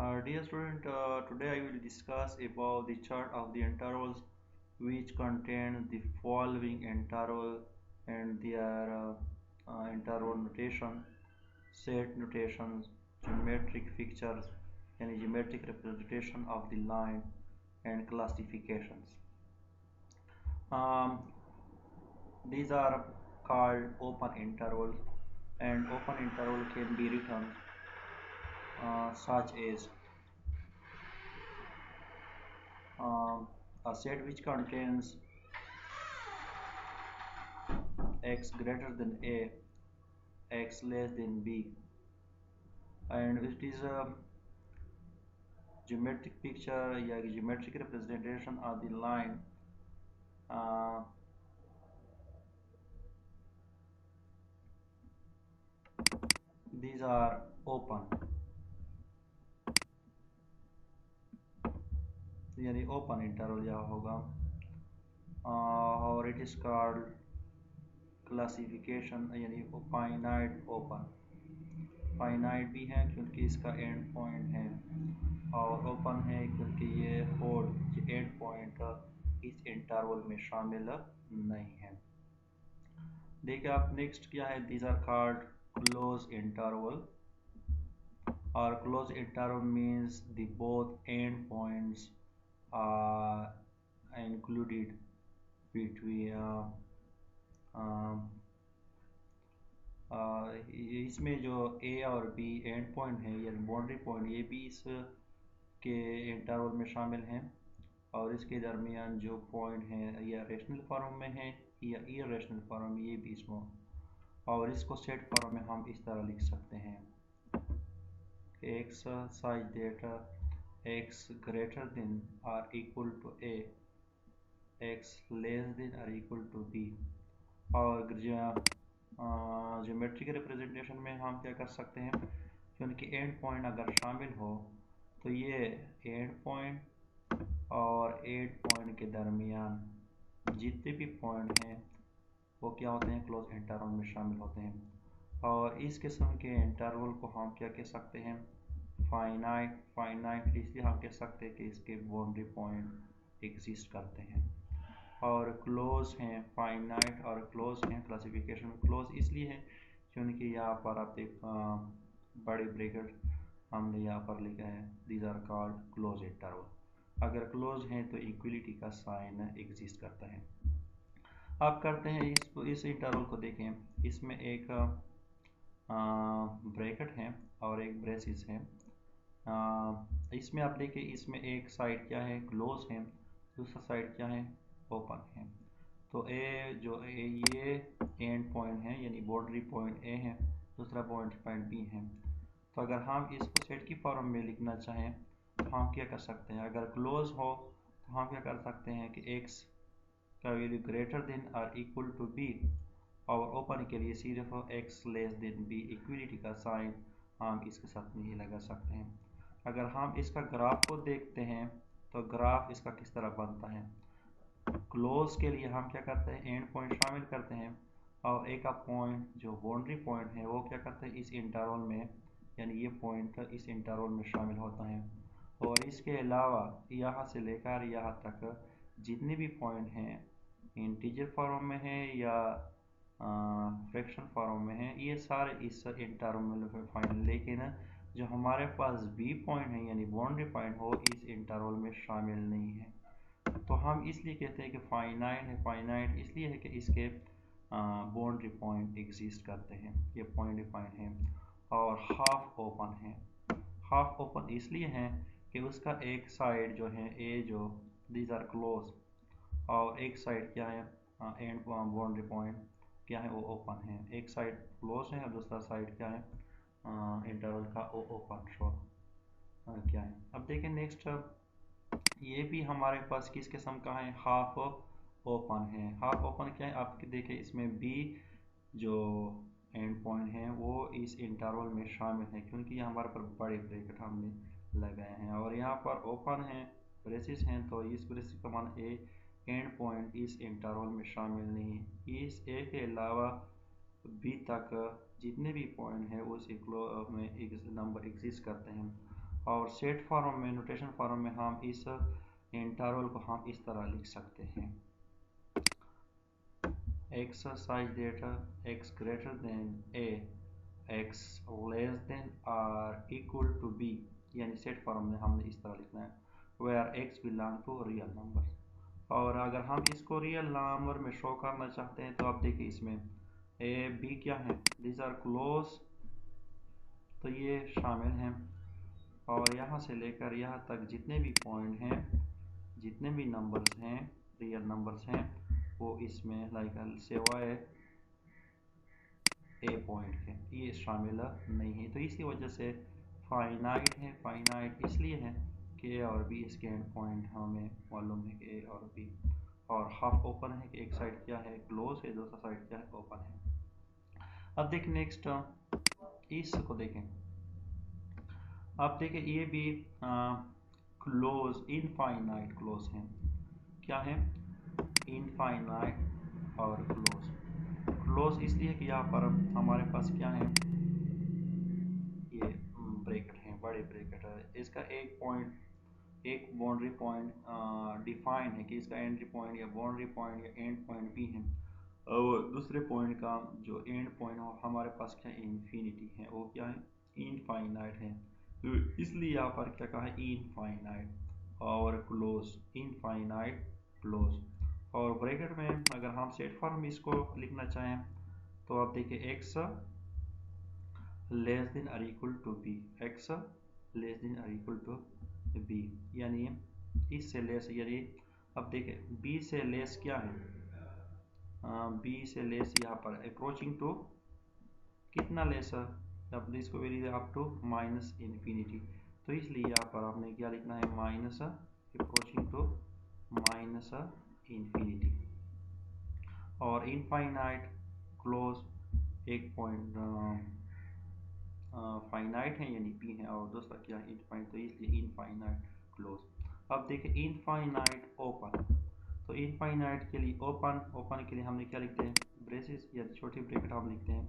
Dear student, today I will discuss about the chart of the intervals which contain the following interval and their interval notation, set notations, geometric fixtures, and geometric representation of the line and classifications. Um, these are called open intervals, and open interval can be written such as um, a set which contains x greater than a, x less than b, and it is a geometric picture या geometric representation of the line uh, these are open, यानी open interval यह होगा और it is called classification यानी finite open, finite भी है क्योंकि इसका एंड पॉइंट है और ओपन है क्योंकि ये होल्ड एंड पॉइंट इस इंटरवल में शामिल नहीं है। देखिए आप नेक्स्ट क्या है, these are called close interval और close interval means the both end points are included between इसमें जो ए और बी एंड पॉइंट है या बाउंड्री पॉइंट ये भी इस के इंटरवल में शामिल हैं और इसके दरमियान जो पॉइंट है या रेशनल फॉर्म में है या इरेशनल फॉर्म ये भी इसमें, और इसको सेट फॉर्म में हम इस तरह लिख सकते हैं x size that x greater than or equal to a, x less than or equal to b. और ज्योमेट्रिक रिप्रेजेंटेशन में हम क्या कर सकते हैं, क्योंकि एंड पॉइंट अगर शामिल हो तो ये एंड पॉइंट और एंड पॉइंट के दरमियान जितने भी पॉइंट हैं वो क्या होते हैं, क्लोज इंटरवल में शामिल होते हैं। और इस किस्म के इंटरवल को हम क्या कह सकते हैं, फाइनाइट। फाइनाइट इसलिए हम कह सकते हैं कि इसके बाउंड्री पॉइंट एग्जिस्ट करते हैं। और क्लोज हैं फाइनाइट और क्लोज हैं क्लासिफिकेशन में। क्लोज इसलिए है क्योंकि यहाँ पर आप एक बड़े ब्रैकेट हमने यहाँ पर लिखा है, these are called close interval. अगर क्लोज हैं तो इक्वलिटी का साइन एग्जिस्ट करता है। अब करते हैं इस इंटरवल को देखें, इसमें एक ब्रैकेट है और एक ब्रेसिस है। इसमें आप देखें इसमें एक साइड क्या है, क्लोज है, दूसरा साइड क्या है, ओपन है। तो ये एंड पॉइंट है यानी बाउंड्री पॉइंट ए है, दूसरा पॉइंट बी है। तो अगर हम इसको सेट की फॉर्म में लिखना चाहें तो हम क्या कर सकते हैं, अगर क्लोज हो तो हम क्या कर सकते हैं कि एक्स का वैल्यू ग्रेटर देन और इक्वल टू बी, और ओपन के लिए सिर्फ x less than b, equality का साइन हम इसके साथ नहीं लगा सकते हैं। अगर हम इसका ग्राफ को देखते हैं तो ग्राफ इसका किस तरह बनता है, क्लोज के लिए हम क्या करते हैं, एंड पॉइंट शामिल करते हैं और एक पॉइंट जो बाउंड्री पॉइंट है वो क्या करते हैं इस इंटरवल में, यानी ये पॉइंट इस इंटरवल में शामिल होता है। और इसके अलावा यहाँ से लेकर यहाँ तक जितने भी पॉइंट हैं इंटीजर फॉर्म में है या फ्रैक्शन फॉर्म में है, ये सारे इस इंटरवल में फाइनल, लेकिन जो हमारे पास बी पॉइंट है यानी बाउंड्री पॉइंट हो इस इंटरवल में शामिल नहीं है। तो हम इसलिए कहते हैं कि फाइनाइट है। फाइनाइट इसलिए है कि इसके बाउंड्री पॉइंट एग्जिस्ट करते हैं, ये पॉइंट डिफाइन है। और हाफ ओपन है। हाफ ओपन इसलिए है कि उसका एक साइड जो है ए जो दीज आर क्लोज और एक साइड क्या है एंड बाउंड्री पॉइंट क्या है वो ओपन है, एक साइड क्लोज है और दूसरा साइड क्या है इंटरवल का वो ओपन शो क्या है। अब देखें नेक्स्ट, ये भी हमारे पास किस किस्म का है, हाफ ओपन है। हाफ ओपन क्या है, आप देखें इसमें बी जो एंड पॉइंट है वो इस इंटरवल में शामिल है क्योंकि ये हमारे पर बड़े ब्रैकेट हमने लगाए हैं, और यहाँ पर ओपन है ब्रेसिस हैं तो इस ब्रेसिस का मान ए एंड पॉइंट इस इंटरवल में शामिल नहीं है। इस ए के अलावा बी तक जितने भी पॉइंट हैं उस में एक नंबर एग्जिस्ट करते हैं। और सेट फॉर्म में, नोटेशन फॉर्म में हम इस इंटरवल को हम इस तरह लिख सकते हैं, exercise data x greater than a, x less than और इक्वल टू b, यानी सेट फॉर्म में हमने इस तरह लिखना है, where x belong to real number. और अगर हम इसको रियल नंबर में शो करना चाहते हैं तो आप देखिए इसमें a b क्या है, दीज आर क्लोज, तो ये शामिल हैं। और यहाँ से लेकर यहाँ तक जितने भी पॉइंट हैं, जितने भी नंबर्स हैं, रियल नंबर्स हैं, वो इसमें लाइक सिवाय ए पॉइंट के ये शामिल नहीं है। तो इसी वजह से फाइनाइट है। फाइनाइट इसलिए है कि ए और बी इसके एंड पॉइंट हमें मालूम है कि ए और बी, और हाफ ओपन है कि एक साइड क्या है क्लोज है, दूसरा साइड क्या है ओपन है। अब देखें नेक्स्ट इसको देखें, अब देखें ये भी क्लोज, इनफाइनाइट क्लोज है। क्या है? इनफाइनाइट और क्लोज। क्लोज इसलिए कि यहाँ पर हमारे पास क्या है, ये ब्रैकेट है, बड़े ब्रैकेट है, इसका एक पॉइंट, एक बाउंड्री पॉइंट डिफाइन है कि इसका एंट्री पॉइंट या बाउंड्री पॉइंट या एंड पॉइंट भी है, और दूसरे पॉइंट का जो एंड पॉइंट हो हमारे पास क्या इन्फिनिटी है, वो क्या है इनफाइनाइट है। तो इसलिए यहाँ पर क्या कहा है इनफाइनाइट और क्लोज, इनफाइनाइट क्लोज। और ब्रैकेट में अगर हम सेट फॉर्म इसको लिखना चाहें तो आप देखिए x लेस देन और equal to b, x less than और इक्वल टू बी, यानी इससे लेस, यानी अब देखिए b से लेस क्या है, b से लेस यहाँ पर अप्रोचिंग टू कितना लेस है, अब इसको value up to minus infinity, तो इसलिए यहाँ पर आपने क्या लिखना है minus approaching to minus infinity. और इनफाइनाइट क्लोज एक पॉइंट फाइनाइट है यानी p है, और दूसरा क्या है इनफाइनाइट, तो इसलिए इनफाइनाइट क्लोज। अब देखिए इनफाइनाइट ओपन, तो इनफाइनाइट के लिए ओपन, ओपन के लिए हमने क्या लिखते हैं ब्रेसेस या छोटी ब्रैकेट हम लिखते हैं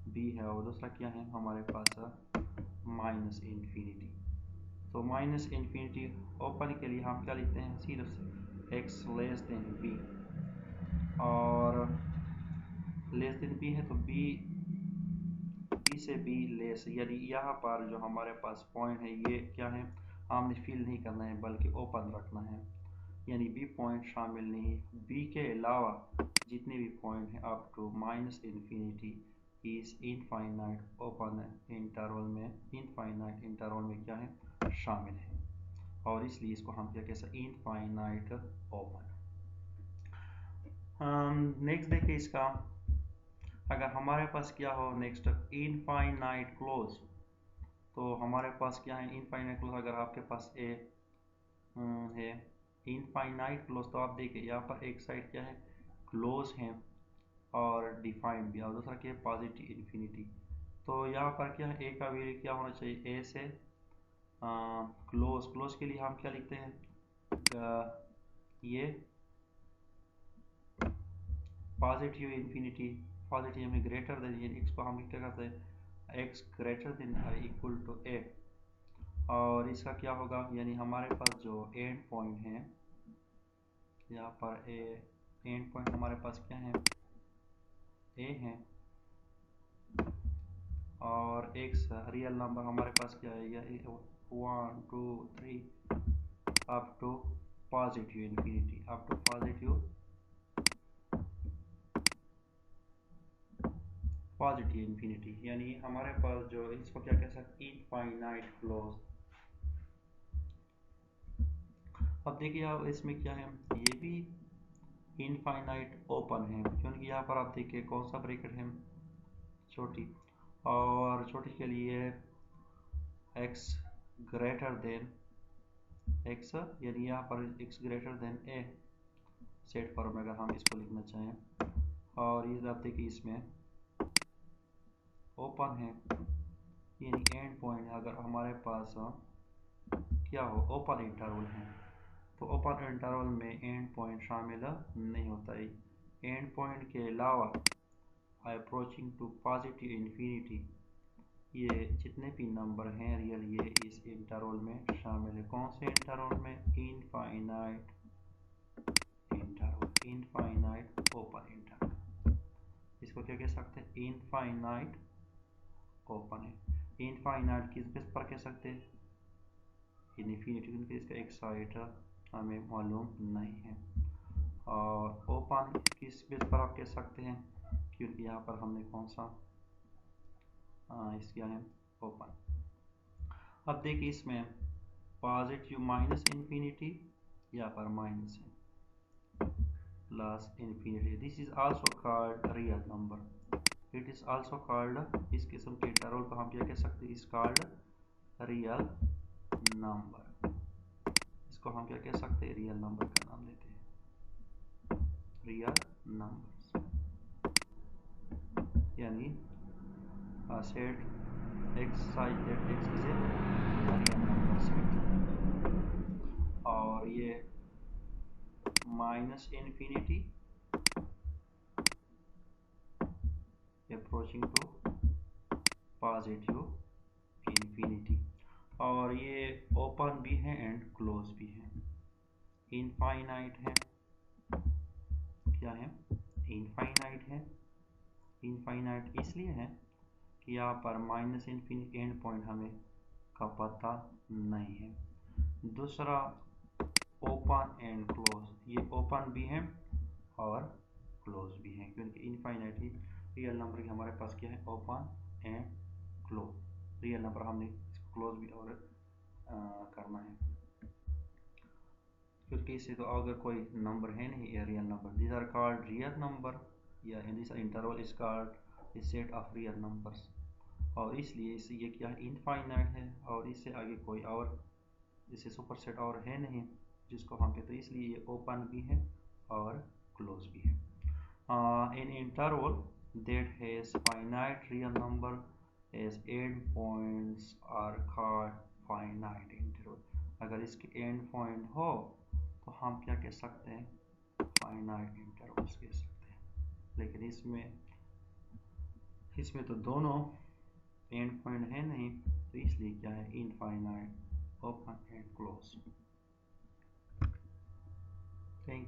b है, और दूसरा क्या है हमारे पास माइनस इन्फिनिटी। तो माइनस इन्फिनिटी ओपन के लिए हम क्या लिखते हैं सिर्फ x लेस देन b, और लेस देन b है तो b से b लेस, यानी यहाँ पर जो हमारे पास पॉइंट है ये क्या है हमने फिल नहीं करना है बल्कि ओपन रखना है, यानी b पॉइंट शामिल नहीं, b के अलावा जितने भी पॉइंट हैं up to minus infinity is infinite open interval में, इनफाइनाइट इंटरवल में क्या है शामिल है, और इसलिए इसको हम क्या कह सकते हैं इनफाइनाइट ओपन। नेक्स्ट देखिए इसका, अगर हमारे पास क्या हो नेक्स्ट इनफाइनाइट क्लोज, तो हमारे पास क्या है इनफाइनाइट क्लोज, अगर आपके पास ए है इनफाइनाइट क्लोज, तो आप देखिए यहाँ पर एक साइड क्या है क्लोज है और डिफाइंड भी, और दूसरा क्या है पॉजिटिव इन्फिनिटी। तो यहाँ पर क्या है ए का वैल्यू क्या होना चाहिए ए से क्लोज, क्लोज के लिए हम क्या लिखते हैं ये पॉजिटिव इन्फिनिटी, पॉजिटिव में ग्रेटर देन, यानी x को हम क्या करते हैं x ग्रेटर देन और इक्वल टू a, और इसका क्या होगा यानी हमारे पास जो एंड पॉइंट है यहाँ पर एंड पॉइंट हमारे पास क्या है a है, और x रियल नंबर हमारे पास क्या है या 1 2 3 up to positive infinity, up to positive infinity, यानी हमारे पास जो इसको क्या कह सकते हैं इनफाइनाइट क्लोज। अब देखिए आप इसमें क्या है ये भी इनफाइनाइट ओपन है, क्योंकि यहाँ पर आप देखिए कौन सा ब्रैकेट है छोटी, और छोटी के लिए x ग्रेटर देन x, यानी यहाँ पर x greater than a set form में अगर हम इसको लिखना चाहें, और ये आप देखिए इसमें ओपन है यानी एंड पॉइंट अगर हमारे पास क्या हो ओपन इंटरवल है, तो ओपन इंटरवल में एंड पॉइंट शामिल नहीं होता है, एंड पॉइंट के अलावा अप्रोचिंग टू पॉजिटिव इन्फिनिटी ये जितने भी नंबर हैं रियल ये इस इंटरवल में शामिल है। कौन से इंटरवल में? Infinite interval, infinite open interval. इसको क्या कह सकते हैं? इनफाइनाइट ओपन है। इनफाइनाइट किस बेस पर कह सकते हैं? इनफिनिटी, क्योंकि इसका एक साइड हमें मालूम नहीं है। और ओपन किस बेस पर आप कह सकते हैं? क्योंकि यहाँ पर हमने कौन सा इसका है ओपन। अब देखिए इसमें पॉजिटिव माइनस इन्फिनिटी, यहाँ पर माइनस है, plus infinity. This is also called real number. It is also called, इस किस्म के इंटरवल को हम क्या कह सकते हैं? Is called real number. इसको हम क्या कह सकते हैं? रियल नंबर का नाम देते हैं रियल नंबर्स, यानी set x such that x is a real number set। और ये minus infinity approaching to positive infinity, और ये ओपन भी है एंड क्लोज भी है। इनफाइनाइट है, क्या है? इनफाइनाइट है। इनफाइनाइट इसलिए है कि यहाँ पर माइनस इन्फिनिटी एंड पॉइंट हमें का पता नहीं है। दूसरा ओपन एंड क्लोज, ये ओपन भी है और क्लोज भी है, क्योंकि इनफाइनाइटली रियल नंबर की हमारे पास क्या है? Open and close. Real number हमने इसको क्लोज भी और करना है, क्योंकि इससे तो अगर कोई नंबर है नहीं ये real number. These are called real number, या in this interval is called the set of real numbers. और इसलिए इसे ये क्या है? इनफाइनाइट है, और इससे आगे कोई और इससे सुपर सेट और है नहीं जिसको हम कहते हैं, इसलिए ये ओपन भी है और क्लोज भी है। In interval that has finite real number as end points are called finite interval. अगर इसके एंड पॉइंट हो तो हम क्या कह सकते हैं? फाइनाइट इंटरवल्स कह सकते हैं। लेकिन इसमें तो दोनों एंड पॉइंट है नहीं, तो इसलिए क्या है? Infinite open and close. Thank you.